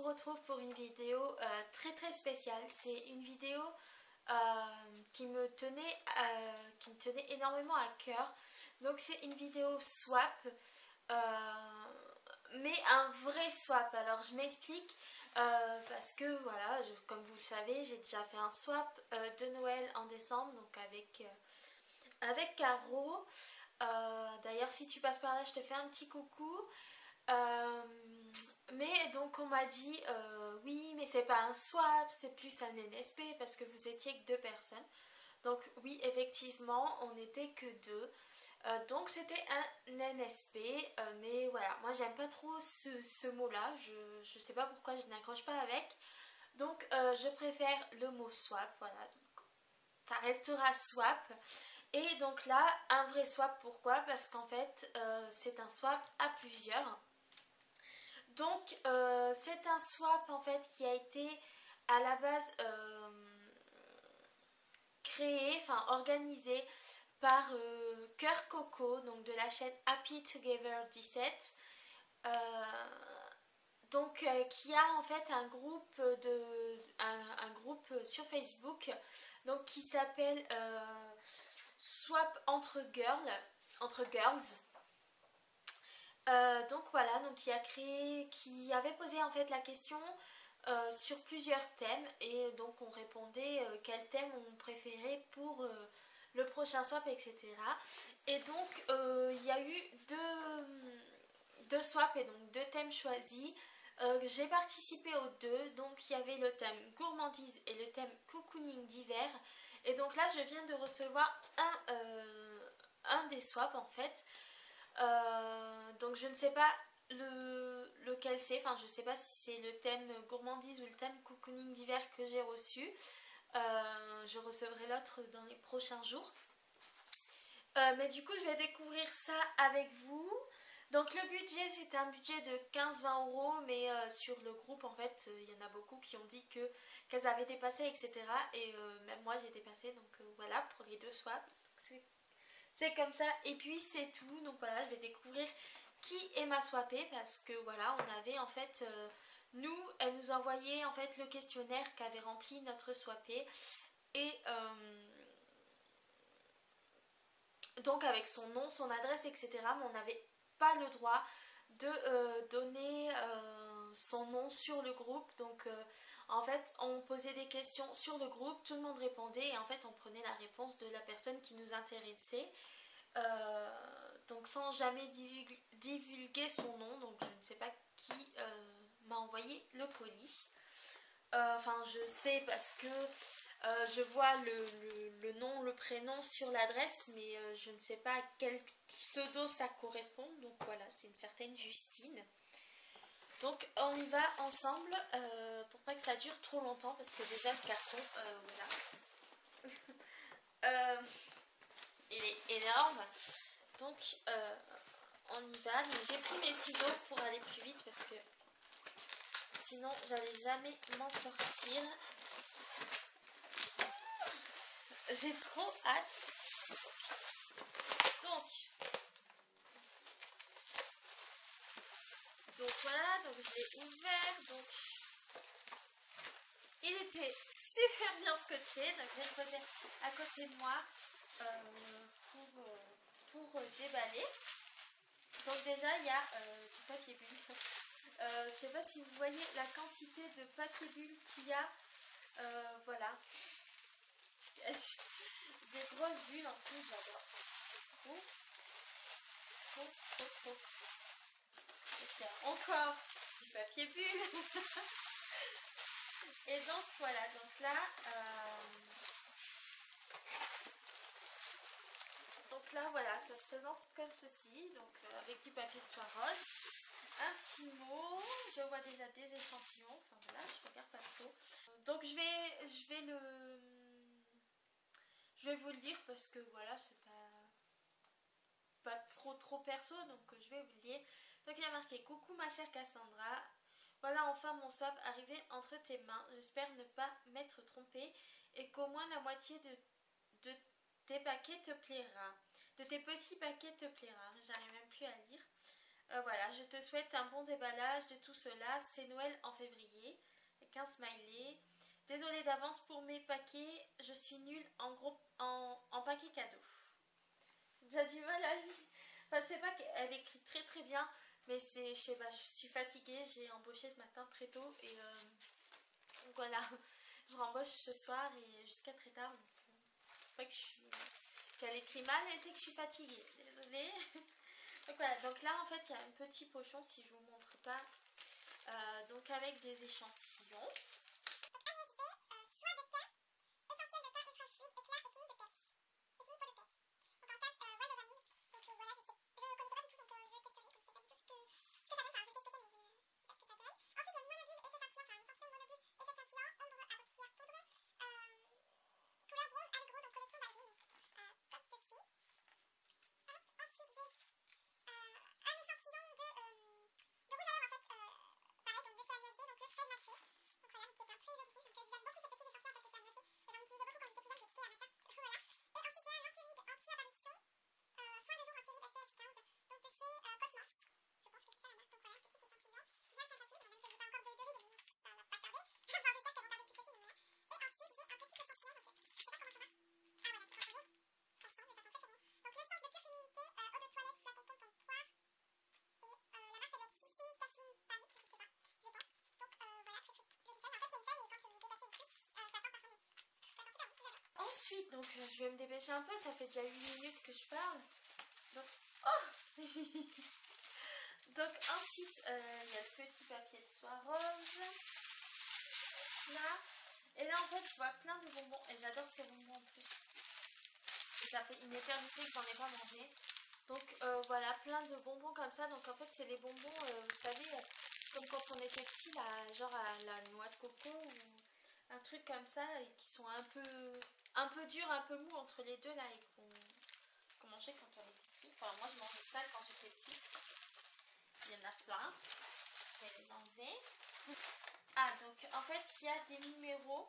retrouve pour une vidéo très spéciale. C'est une vidéo qui me tenait énormément à cœur. Donc c'est une vidéo swap, mais un vrai swap. Alors je m'explique. Parce que voilà, comme vous le savez, j'ai déjà fait un swap de Noël en décembre, donc avec Caro. D'ailleurs, si tu passes par là, je te fais un petit coucou. Mais donc on m'a dit oui, mais c'est pas un swap, c'est plus un NSP parce que vous étiez que 2 personnes. Donc oui, effectivement, on n'était que 2. Donc c'était un NSP, mais voilà, moi j'aime pas trop ce mot-là, je sais pas pourquoi je n'accroche pas avec. Donc je préfère le mot swap, voilà, donc ça restera swap. Et donc là, un vrai swap, pourquoi? Parce qu'en fait, c'est un swap à plusieurs. Donc c'est un swap en fait qui a été à la base créé, enfin organisé par Cœur Coco, donc de la chaîne Happy Together 17, qui a en fait un groupe sur Facebook, donc qui s'appelle Swap entre girls. Donc voilà, donc qui avait posé en fait la question sur plusieurs thèmes, et donc on répondait quel thème on préférait pour le prochain swap, etc. Et donc il y a eu deux swaps et donc 2 thèmes choisis. J'ai participé aux 2, donc il y avait le thème gourmandise et le thème cocooning d'hiver. Et donc là je viens de recevoir un des swaps en fait. Donc je ne sais pas lequel c'est, enfin je sais pas si c'est le thème gourmandise ou le thème cocooning d'hiver que j'ai reçu. Je recevrai l'autre dans les prochains jours. Mais du coup je vais découvrir ça avec vous. Donc le budget, c'était un budget de 15-20 euros, mais sur le groupe en fait il y en a beaucoup qui ont dit qu'elles avaient dépassé, etc. Et même moi j'ai dépassé, donc voilà pour les 2 swaps. C'est comme ça, et puis c'est tout. Donc voilà, je vais découvrir qui est ma swappée, parce que voilà, on avait en fait elle nous envoyait en fait le questionnaire qu'avait rempli notre swappée, et donc avec son nom, son adresse, etc. Mais on n'avait pas le droit de donner son nom sur le groupe. Donc en fait on posait des questions sur le groupe, tout le monde répondait, et en fait on prenait la réponse de la personne qui nous intéressait, donc sans jamais divulguer son nom. Donc je ne sais pas qui m'a envoyé le colis. Enfin je sais parce que je vois le nom, le prénom sur l'adresse, mais je ne sais pas à quel pseudo ça correspond. Donc voilà, c'est une certaine Justine. Donc on y va ensemble pour pas que ça dure trop longtemps, parce que déjà le carton, voilà. Il est énorme. Donc on y va. Donc j'ai pris mes ciseaux pour aller plus vite, parce que sinon j'allais jamais m'en sortir. J'ai trop hâte. Donc voilà, donc je l'ai ouvert. Donc il était super bien scotché. Donc je vais le poser à côté de moi pour déballer. Donc déjà il y a du papier bulle. Je sais pas si vous voyez la quantité de papier bulle qu'il y a. Voilà. Des grosses bulles en plus, j'adore. Trop. Il y a encore du papier bulle. Et donc voilà, donc là voilà, ça se présente comme ceci, donc avec du papier de soie rose, un petit mot, je vois déjà des échantillons, enfin voilà, je regarde pas trop. Donc je vais vous le lire, parce que voilà, c'est pas trop perso, donc je vais vous le lire. Donc il y a marqué: coucou ma chère Cassandra, voilà enfin mon swap arrivé entre tes mains. J'espère ne pas m'être trompée et qu'au moins la moitié de tes paquets te plaira. De tes petits paquets te plaira. J'arrive même plus à lire. Voilà, je te souhaite un bon déballage de tout cela. C'est Noël en février. Avec un smiley. Désolée d'avance pour mes paquets. Je suis nulle en paquet cadeau. J'ai déjà du mal à lire. Enfin, c'est pas qu'elle écrit très très bien. Mais c'est, je sais pas, je suis fatiguée. J'ai embauché ce matin très tôt. Et donc voilà. Je rembauche ce soir et jusqu'à très tard. Donc, c'est pas que qu'elle écrit mal, mais c'est que je suis fatiguée. Désolée. Donc voilà, donc là en fait il y a un petit pochon si je vous montre pas, donc avec des échantillons. Ensuite, donc je vais me dépêcher un peu, ça fait déjà 8 minutes que je parle. Donc, oh donc ensuite, il y a le petit papier de soie rose. Là. Et là, en fait, je vois plein de bonbons. Et j'adore ces bonbons en plus. Et ça fait une éternité que j'en ai pas mangé. Donc voilà, plein de bonbons comme ça. Donc en fait, c'est les bonbons, vous savez, comme quand on était petit, là, genre à la noix de coco ou un truc comme ça, et qui sont un peu durs, un peu mous entre les deux là, et qu'on mangeait quand on était petit. Enfin, moi je mangeais ça quand j'étais petite. Il y en a plein. Je vais les enlever. Ah, donc en fait, il y a des numéros.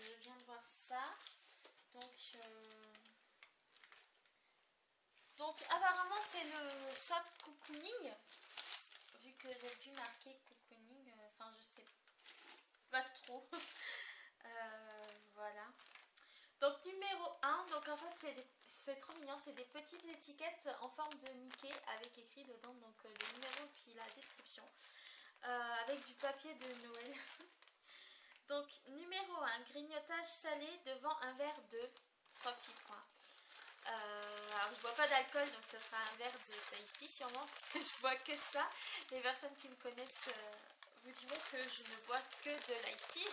Je viens de voir ça. Donc apparemment, c'est le swap cocooning. Vu que j'ai vu marquer cocooning, enfin, je sais pas trop. Voilà. Donc numéro 1, donc en fait c'est trop mignon, c'est des petites étiquettes en forme de Mickey avec écrit dedans donc le numéro puis la description avec du papier de Noël. Donc numéro 1, grignotage salé devant un verre de 3 petits points. Alors je bois pas d'alcool donc ce sera un verre de Ice Tea sûrement parce que je bois que ça. Les personnes qui me connaissent vous diront que je ne bois que de l'Ice Tea.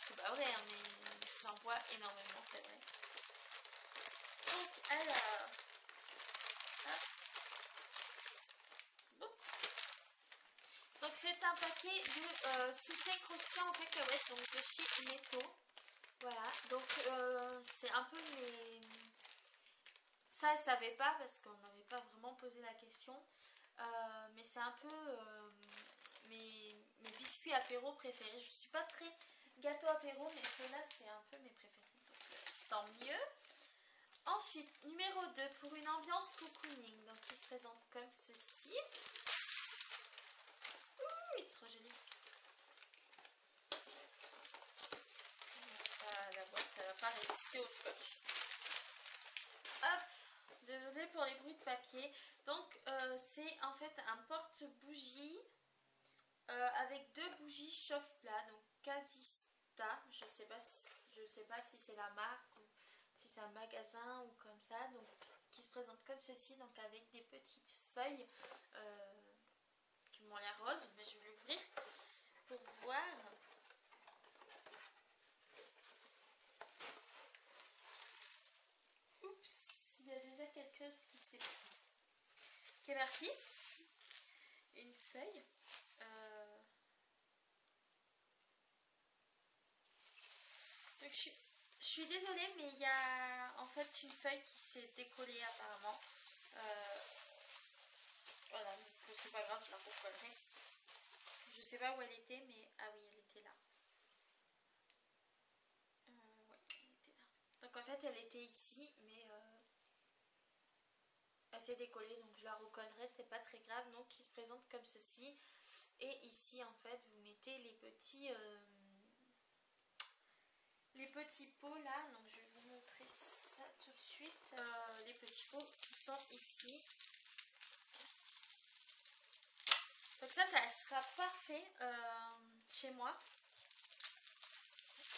C'est pas vrai, hein, mais j'en bois énormément, c'est vrai. Donc, alors... Hop. Bon. Donc, c'est un paquet de soufflé croustillant en cacahuètes, donc de chez Netto. Voilà, donc c'est un peu mes... Ça, je savais pas parce qu'on n'avait pas vraiment posé la question. Mais c'est un peu mes biscuits apéro préférés. Je suis pas très gâteau apéro, mais ceux-là, c'est un peu mes préférés. Donc, tant mieux. Ensuite, numéro 2, pour une ambiance cocooning. Donc, il se présente comme ceci. Ouh, trop joli. La boîte, elle va pas résister au scotch. Hop, désolée pour les bruits de papier. Donc, c'est en fait un porte-bougie avec 2 bougies chauffe-plat. Donc, Casista. Je sais pas si c'est la marque ou si c'est un magasin ou comme ça. Donc, qui se présente comme ceci. Donc, avec des petites feuilles qui m'ont l'air rose. Mais je vais l'ouvrir pour voir. Oups, il y a déjà quelque chose qui est parti. Une feuille. Donc je suis désolée, mais il y a en fait une feuille qui s'est décollée apparemment. Voilà, donc c'est pas grave, je la recollerai. Je sais pas où elle était, mais ah oui, elle était là. Ouais, elle était là. Donc en fait, elle était ici, mais elle s'est décollée, donc je la recollerai, c'est pas très grave. Donc il se présente comme ceci. Et ici en fait vous mettez les petits pots là. Donc je vais vous montrer ça tout de suite. Les petits pots qui sont ici. Donc ça sera parfait chez moi.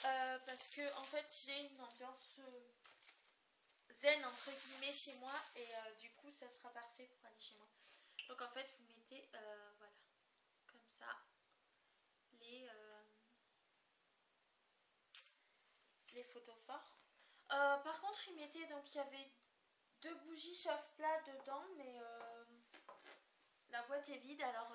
Parce que en fait j'ai une ambiance zen entre guillemets chez moi. Et du coup ça sera parfait pour aller chez moi. Donc en fait vous mettez voilà, comme ça, les photos forts. Par contre il mettait, donc il y avait 2 bougies chauffe-plat dedans, mais la boîte est vide. Alors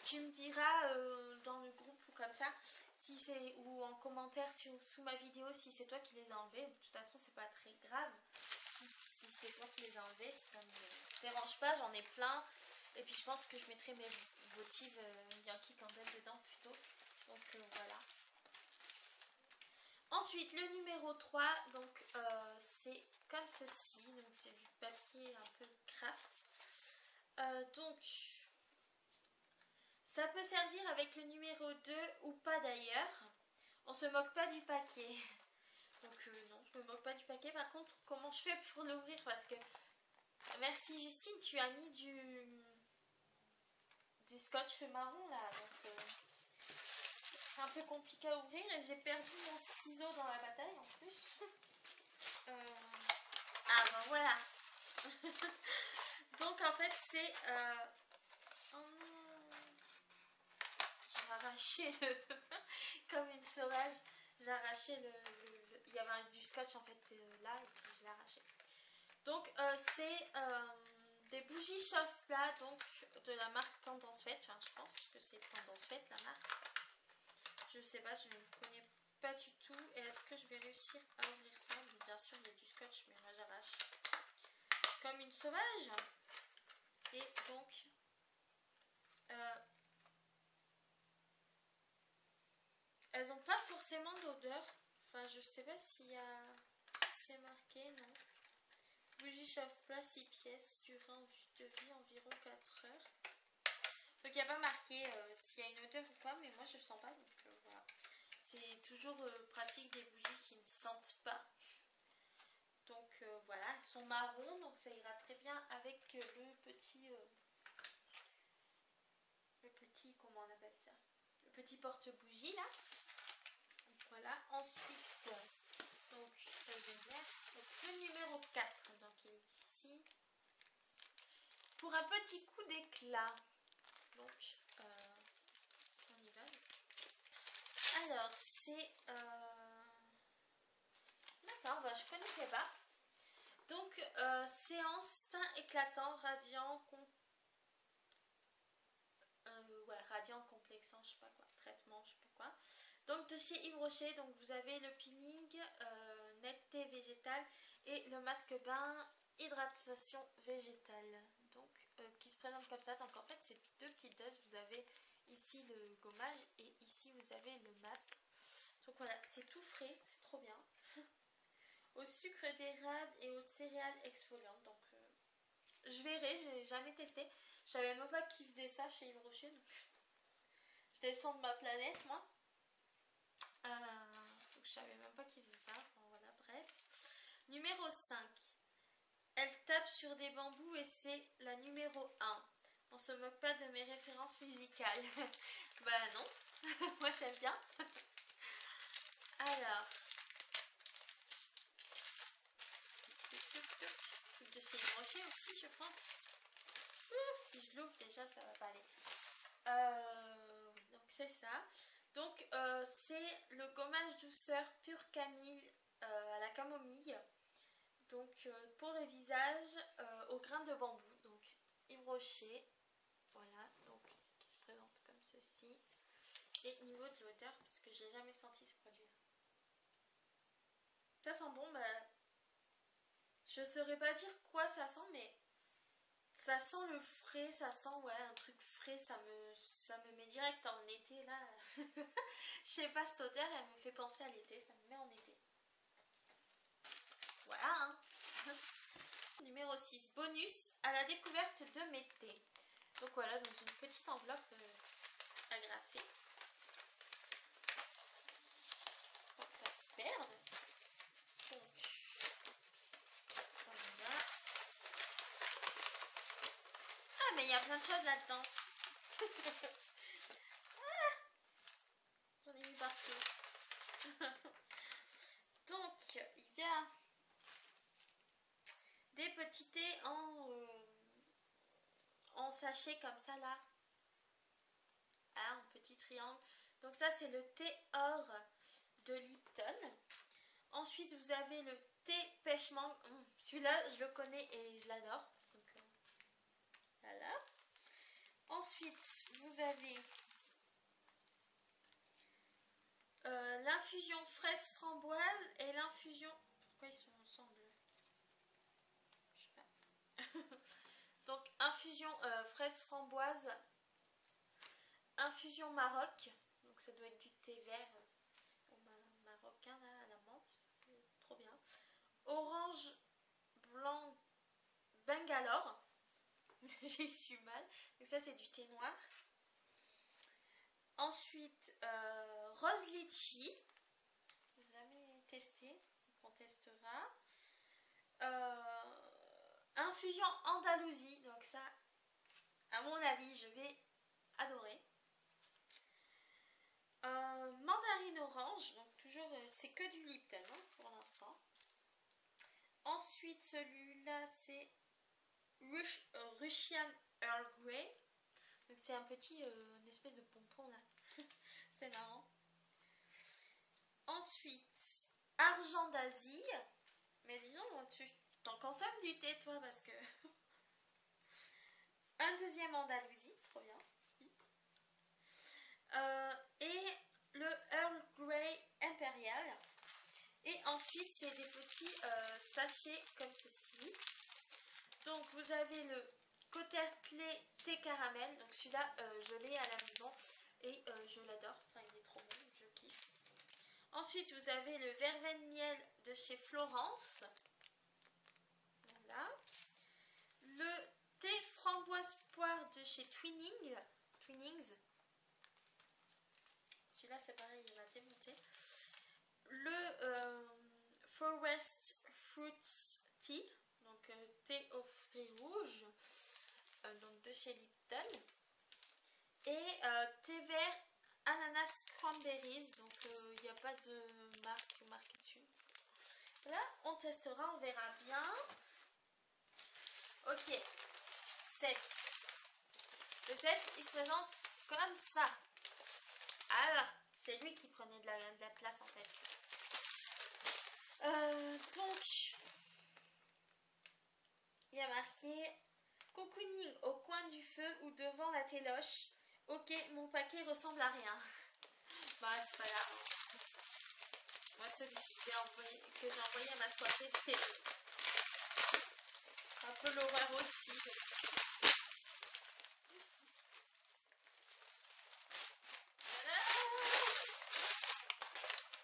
tu me diras dans le groupe ou comme ça, si c'est, ou en commentaire sous ma vidéo, si c'est toi qui les as enlevés. De toute façon c'est pas très grave si c'est toi qui les as enlevés, ça me dérange pas, j'en ai plein. Et puis je pense que je mettrai mes votives Yankee Candle dedans plutôt. Donc voilà. Ensuite le numéro 3, donc c'est comme ceci. Donc c'est du papier un peu craft. Donc ça peut servir avec le numéro 2 ou pas d'ailleurs. On se moque pas du paquet. Donc non, je me moque pas du paquet. Par contre, comment je fais pour l'ouvrir? Parce que, merci Justine, tu as mis du scotch marron là. Donc c'est un peu compliqué à ouvrir. Et j'ai perdu mon ciseau dans la bataille en plus. Ah ben voilà. Donc en fait c'est... j'ai arraché comme une sauvage. J'ai arraché il y avait du scotch en fait là, et puis je l'ai arraché. Donc c'est des bougies chauffe-plat, donc de la marque Tendance Faite. Enfin, je pense que c'est Tendance Faite la marque. Je sais pas, je ne connais pas du tout. Et est-ce que je vais réussir à ouvrir ça? Bien sûr il y a du scotch, mais moi j'arrache comme une sauvage. Et donc elles n'ont pas forcément d'odeur. Enfin, je sais pas s'il y a... si c'est marqué, non. Bougie chauffe-plat 6 pièces, durée de vie environ 4 heures. Donc il n'y a pas marqué s'il y a une odeur ou pas, mais moi je ne sens pas, donc voilà. C'est toujours pratique des bougies qui ne sentent pas. Donc voilà, elles sont marron, donc ça ira très bien avec le petit, comment on appelle ça? Le petit porte-bougie là. Donc, voilà, ensuite, donc, le numéro 4, donc il est ici. Pour un petit coup d'éclat. Donc, on y va. Alors, c'est... D'accord, bah, je connaissais pas. Donc, séance teint éclatant, radiant, radiant, complexant, je sais pas quoi, traitement, je sais pas quoi. Donc de chez Yves Rocher, donc vous avez le peeling netteté végétale et le masque bain hydratation végétale. Donc qui se présente comme ça. Donc en fait c'est 2 petites doses. Vous avez ici le gommage et ici vous avez le masque. Donc voilà, c'est tout frais, c'est trop bien. Au sucre d'érable et aux céréales exfoliantes. Donc je verrai, j'ai jamais testé. Je savais même pas qu'ils faisaient ça chez Yves Rocher. Donc je descends de ma planète moi. Donc je savais même pas qu'ils faisaient ça. Enfin, voilà, bref. Numéro 5. Elle tape sur des bambous et c'est la numéro 1. On se moque pas de mes références musicales. Bah non. Moi j'aime bien. Alors. De chez Yves Rocher aussi je pense. Si je l'ouvre déjà ça va pas aller. Donc c'est ça. Donc c'est le gommage douceur pure camille à la camomille. Donc pour le visage au grain de bambou. Donc Yves Rocher. Voilà, donc qui se présente comme ceci. Et niveau de l'odeur, parce que j'ai jamais senti ce produit. Ça sent bon, bah je saurais pas dire quoi ça sent, mais ça sent le frais, ça sent ouais un truc frais, ça me met direct en été là. Je sais pas, cette odeur elle me fait penser à l'été, ça me met en été. Voilà hein. Numéro numéro 6, bonus à la découverte de Mété. Donc voilà, dans une petite enveloppe agrafée. Pas que ça se perde. Donc, voilà. Ah, mais il y a plein de choses là-dedans. Ah, j'en ai mis partout. Donc, il y a des petits thés en sachet comme ça là. Ah, un petit triangle. Donc ça c'est le thé or de Lipton. Ensuite vous avez le thé pêche mangue. Celui-là je le connais et je l'adore. Donc voilà. Ensuite vous avez l'infusion fraise framboise et l'infusion... Pourquoi ils sont ensemble? Je sais pas. Donc infusion fraise framboise, infusion Maroc, donc ça doit être du thé vert marocain là, à la menthe, trop bien. Orange blanc Bangalore, j'ai eu du mal, donc ça c'est du thé noir. Ensuite rose litchi, je n'ai jamais testé, donc on testera. Infusion Andalousie, donc ça à mon avis je vais adorer. Mandarine orange, donc toujours c'est que du Lipton hein, pour l'instant. Ensuite celui-là c'est Russian Earl Grey, donc c'est un petit une espèce de pompon là. C'est marrant. Ensuite argent d'Asie, mais dis donc tu t'en consommes du thé toi parce que un deuxième Andalousie, trop bien. Et le Earl Grey Impérial. Et ensuite c'est des petits sachets comme ceci. Donc vous avez le Côte-Clé thé caramel. Donc celui-là je l'ai à la maison et je l'adore. Enfin il est trop bon, je kiffe. Ensuite vous avez le verveine miel de chez Florence. Voilà. Le thé framboise poire de chez Twinings. Celui-là c'est pareil, il va démonter. Le Forest Fruits Tea, donc thé aux fruits rouges, donc de chez Lipton. Et thé vert ananas cranberries, donc il n'y a pas de marque marquée dessus. Là on testera, on verra bien. Ok, 7. Le 7 il se présente comme ça. Alors, c'est lui qui prenait de la place en fait. Donc, il y a marqué cocooning au coin du feu ou devant la téloche. Ok, mon paquet ressemble à rien. Bah, c'est pas grave. Moi, celui que j'ai envoyé à ma soirée, c'est un peu l'horreur aussi.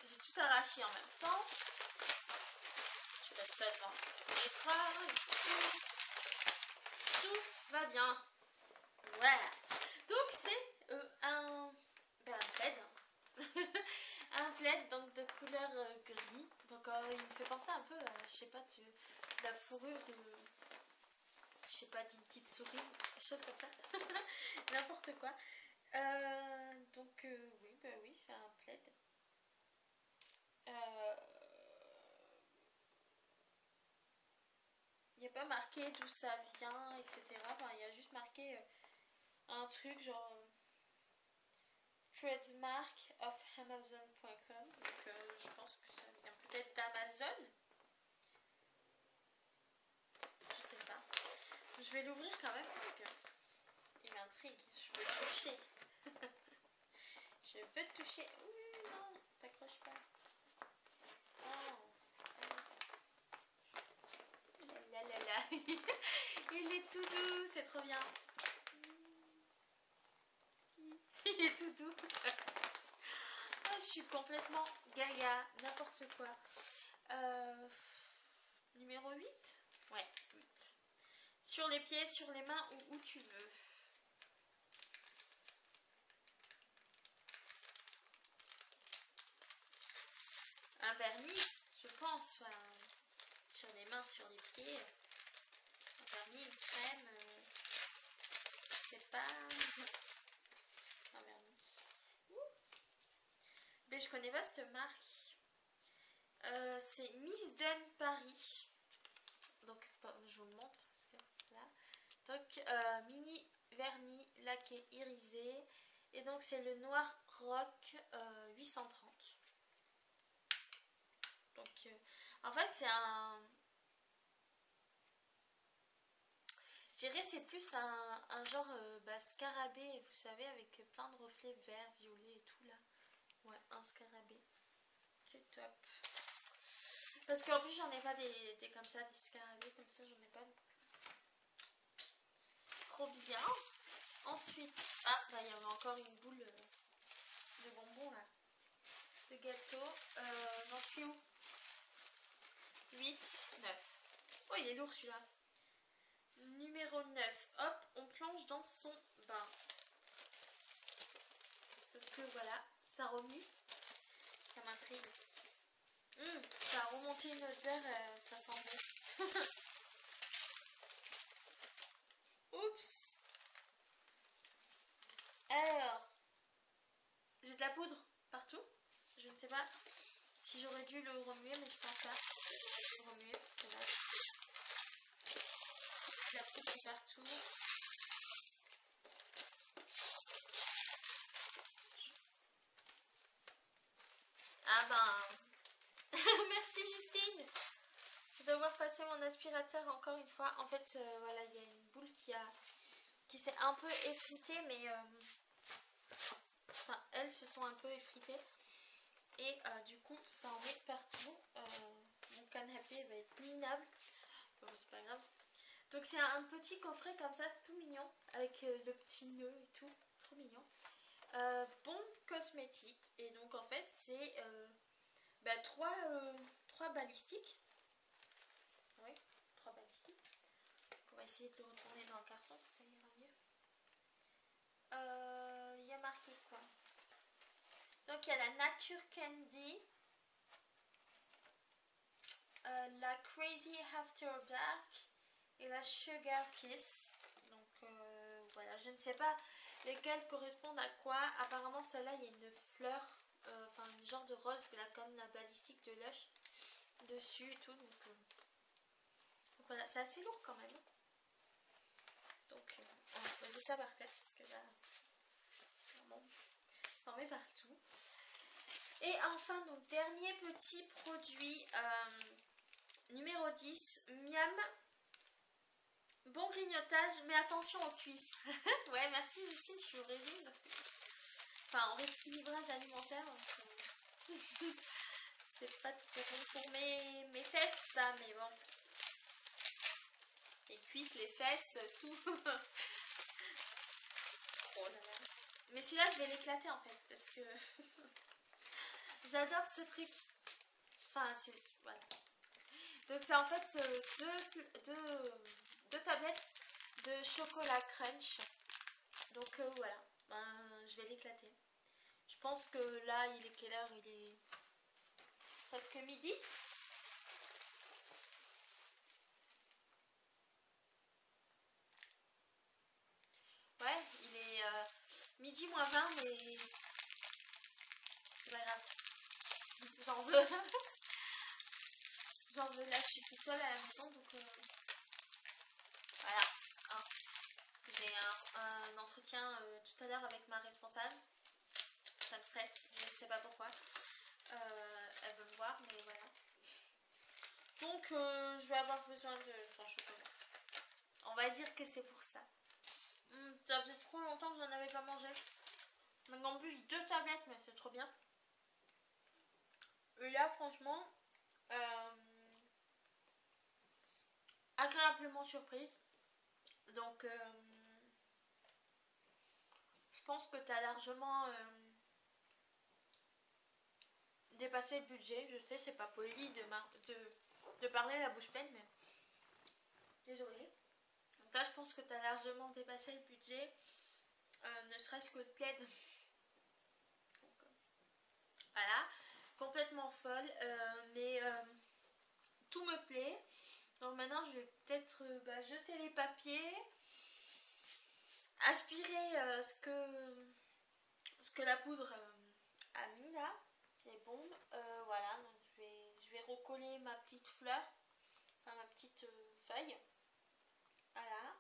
J'ai tout arraché en même temps. Je reste seulement tout va bien. Voilà. Donc c'est un plaid. Un plaid donc de couleur gris. Donc il me fait penser un peu à, je sais pas, de la fourrure de, je sais pas, d'une petite souris, des choses comme ça. N'importe quoi. Donc oui, bah oui, c'est un plaid. Il n'y a pas marqué d'où ça vient, etc. Enfin, il y a juste marqué un truc genre trademark of Amazon.com. Donc je pense que ça vient peut-être d'Amazon. Je sais pas. Je vais l'ouvrir quand même parce que il m'intrigue. Je veux toucher. Je veux toucher. Oui, non, t'accroches pas. Oh. Là, là, là. Il est tout doux, c'est trop bien. Il est tout doux. Ah, je suis complètement gaga, n'importe quoi. Numéro 8. Ouais, 8. sur les pieds, sur les mains ou où tu veux. Un vernis, je pense, enfin, sur les mains, sur les pieds. Un vernis, une crème, c'est pas un vernis. Mais je connais pas cette marque. C'est Miss Dun Paris. Donc je vous le montre parce que là. Donc mini vernis laqué irisé. Et donc c'est le noir rock 830. Donc en fait c'est un... Je dirais c'est plus un genre scarabée, vous savez, avec plein de reflets verts, violets et tout là. Ouais, un scarabée. C'est top. Parce qu'en plus j'en ai pas des comme ça, des scarabées comme ça, j'en ai pas beaucoup. Trop bien. Ensuite, bah il y en a encore une boule de bonbons là. De gâteau. J'en suis où? 8, 9. Oh il est lourd celui-là. Numéro 9. Hop, on plonge dans son bain. Donc voilà, ça remue. Ça m'intrigue. Ça a remonté une odeur, ça sent bon. Oups. Alors, j'ai de la poudre partout. Je ne sais pas si j'aurais dû le remuer, mais je pense pas. Je vais le remuer parce que là, la poudre est partout. Ah ben, merci Justine. Je vais devoir passer mon aspirateur encore une fois. En fait, voilà, il y a une boule qui s'est un peu effritée, mais enfin, elles se sont un peu effritées. Et du coup, ça en met partout. Mon canapé va être minable. Bon, c'est pas grave. Donc c'est un petit coffret comme ça, tout mignon, avec le petit nœud et tout, trop mignon. Bon cosmétique. Et donc en fait, c'est 3 balistiques. Oui, 3 balistiques. On va essayer de le retourner dans le carton, ça ira mieux. Il y a marqué quoi? Donc il y a la Nature Candy, la Crazy After Dark et la Sugar Kiss. Donc voilà, je ne sais pas lesquelles correspondent à quoi. Apparemment celle-là il y a une fleur, enfin une genre de rose là, comme la balistique de Lush dessus et tout. Donc voilà, c'est assez lourd quand même. Donc on va poser ça par terre parce que là, vraiment, ça en met partout. Et enfin, donc dernier petit produit, numéro 10, Miam. Bon grignotage, mais attention aux cuisses. Ouais, merci Justine, je suis au régime. Enfin, en rééquilibrage alimentaire. C'est pas tout bon pour mes fesses, ça, mais bon. Les cuisses, les fesses, tout. Oh là là. Mais celui-là, je vais l'éclater en fait, parce que j'adore ce truc. Enfin, c'est... Voilà. Donc c'est en fait deux tablettes de chocolat crunch. Donc voilà, je vais l'éclater. Je pense que là, il est quelle heure? Il est presque midi. Ouais, il est midi moins 20, mais c'est pas grave. J'en veux. J'en veux, là je suis toute seule à la maison, donc voilà. Hein. J'ai un entretien tout à l'heure avec ma responsable. Ça me stresse, je ne sais pas pourquoi. Elle veut me voir, mais voilà. Donc je vais avoir besoin de ton chocolat. On va dire que c'est pour ça. Ça faisait trop longtemps que j'en avais pas mangé. Donc en plus 2 tablettes, mais c'est trop bien. Et là franchement, agréablement surprise. Donc je pense que tu as largement dépassé le budget. Je sais, c'est pas poli de parler la bouche pleine, mais désolée. Donc Là, je pense que tu as largement dépassé le budget, ne serait-ce que le plaid. Donc, voilà, complètement folle, mais tout me plaît. Donc maintenant, je vais peut-être jeter les papiers, aspirer ce que la poudre a mis là, les bombes. Voilà, donc je vais recoller ma petite fleur, enfin ma petite feuille. Voilà.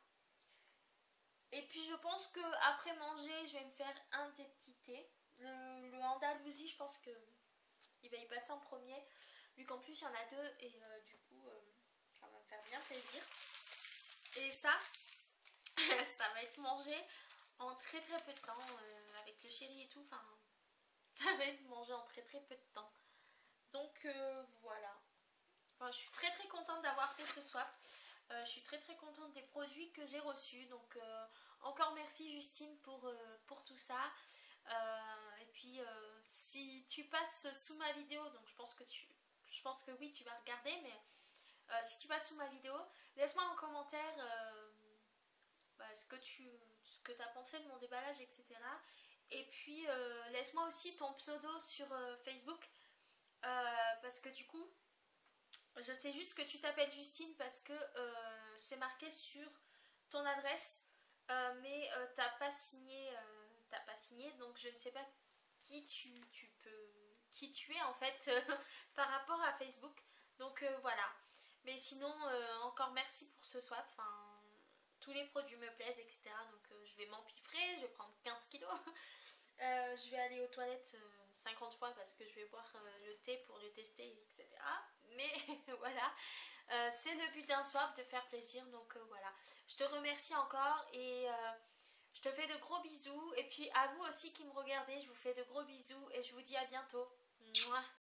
Et puis je pense que après manger, je vais me faire un des petits thés. Le Andalousie, je pense que il va y passer en premier, vu qu'en plus il y en a deux et du coup ça va me faire bien plaisir. Et ça, ça va être mangé en très très peu de temps, avec le chéri et tout, enfin ça va être mangé en très très peu de temps. Donc voilà. Enfin, je suis très très contente d'avoir fait ce swap. Je suis très très contente des produits que j'ai reçus. Donc encore merci Justine pour tout ça. Et puis si tu passes sous ma vidéo, donc je pense que oui tu vas regarder, mais si tu passes sous ma vidéo, laisse-moi en commentaire ce que tu as pensé de mon déballage, etc. Et puis laisse-moi aussi ton pseudo sur Facebook, parce que du coup je sais juste que tu t'appelles Justine parce que c'est marqué sur ton adresse, mais t'as pas signé, donc je ne sais pas qui qui tu es en fait par rapport à Facebook. Donc voilà. Mais sinon, encore merci pour ce swap. Enfin, tous les produits me plaisent, etc. Donc je vais m'empiffrer, je vais prendre 15 kilos. Je vais aller aux toilettes 50 fois parce que je vais boire le thé pour le tester, etc. Mais voilà, c'est le but d'un swap, de faire plaisir. Donc voilà, je te remercie encore et je te fais de gros bisous. Et puis à vous aussi qui me regardez, je vous fais de gros bisous et je vous dis à bientôt. Mouah.